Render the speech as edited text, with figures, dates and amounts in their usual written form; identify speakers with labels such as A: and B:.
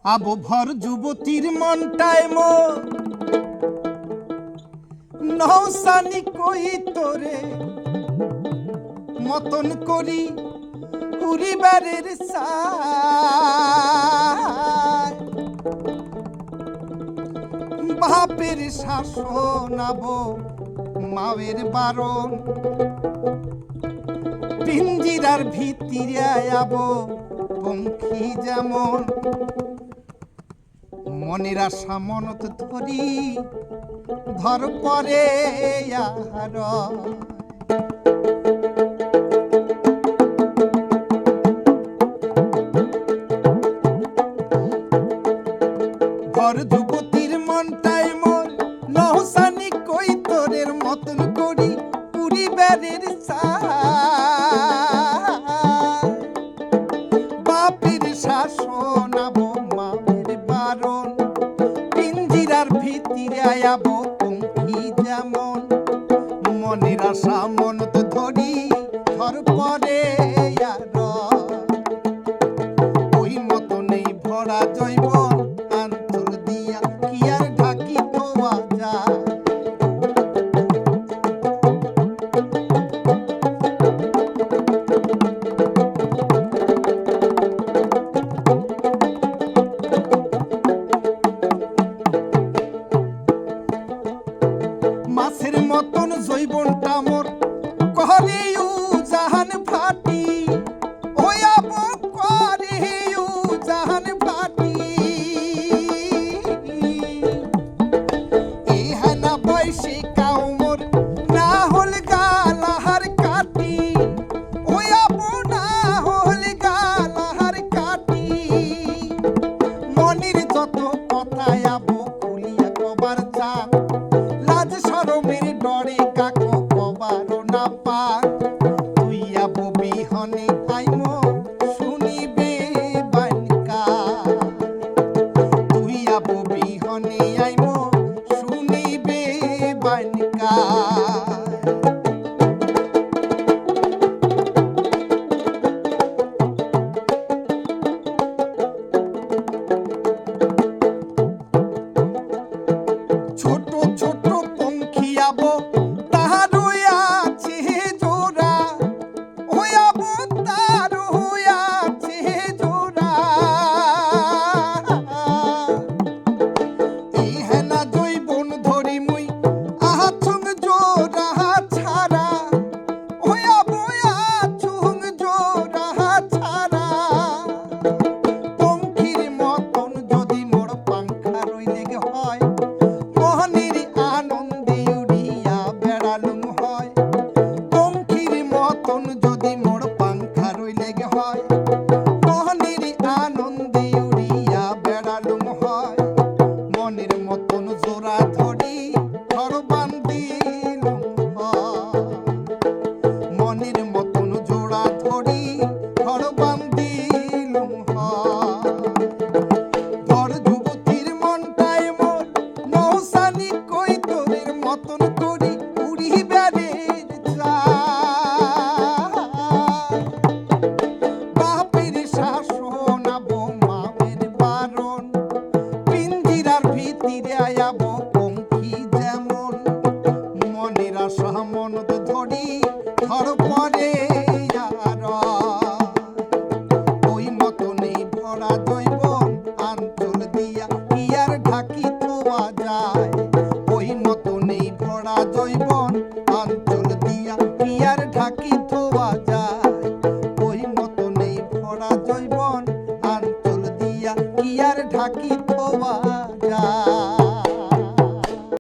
A: আবো ভর যুবতীর মনটায় মোর নৌসানি কই তোরে মতন করি পরিবারের বাপের শাসন আবো মায়ের বারণ পিঞ্জিরার ভিতরে আবো পঙ্খী যেমন মনের আশা মনত ধরি ধর পরে আর ভর যুবতীর মনটাই মোর নৌসানি কই তোরের মতন করি পরিবারের বাপের শাসন আবো মায়ের বারণ পিঞ্জিরার ভিতরে আয়াবো পঙ্খী যেমন মনের আশা মনত ধরি ধর পরে আর ওই মতনেই ভরা জৈবন আন্তর দিয়া কি আর ঢাকি তোয়া যায় মাছের মতন জৈবনটা মোর করে জাহান ফাটি ওই আবো করে জাহান ফাটি এ হানা বয়সে কাউ মোর না হল গালাহার কাটি ওই আবো না হল গালাহার কাটি মনের যত কথায় আবো খুলিয়া কবার চান লাজ শরমের ডরে কাকো কবারও না পাক তুই আবো বিহনে আইমো শুনিবে বানকা তুই আবো বিহনে আইমো শুনিবে বানকা ছোট ছোট পঙ্খী আবো তাহার আছে জোড়া ওই আবো তার আছে জোড়া এই হেনা জৈবন ধরি মুই আছুং জোড়া ছাড়া ওই আবো আছুং জোড়া ছাড়া পঙ্খীর মতন যদি মোর পাংখা রইলে হয় মনের আনন্দে উড়িয়া বেড়ালুম হয় পঙ্খীর মতন যদি মোর পাংখা রইলে হয় মনের আনন্দে উড়িয়া বেড়ালুম হয় মনের মতন জোড়া ধরি ঘর বান্ধিলুম হয় মনের মতন জোড়া ধরি ঘর বান্ধিলুম হয় ভর যুবতীর মনটায় মোর নৌসানি কই তোরের মতন করি পরিবারের বাপের শাসন আবো মায়ের বারণ পিঞ্জিরার ভিতরে আয়াবো পঙ্খী যেমন মনের আশা মনত ধরি ধর পরে আর ওই মতনেই ভরা জৈবন আঞ্চল দিয়া কি আর ঢাকি থোয়া যায় ওই মতনেই ভরা জৈবন আঞ্চল দিয়া কি আর ঢাকি থোয়া যায় ওই মতনেই ভরা জৈবন আঞ্চল দিয়া কি আর ঢাকি থোয়া যায়।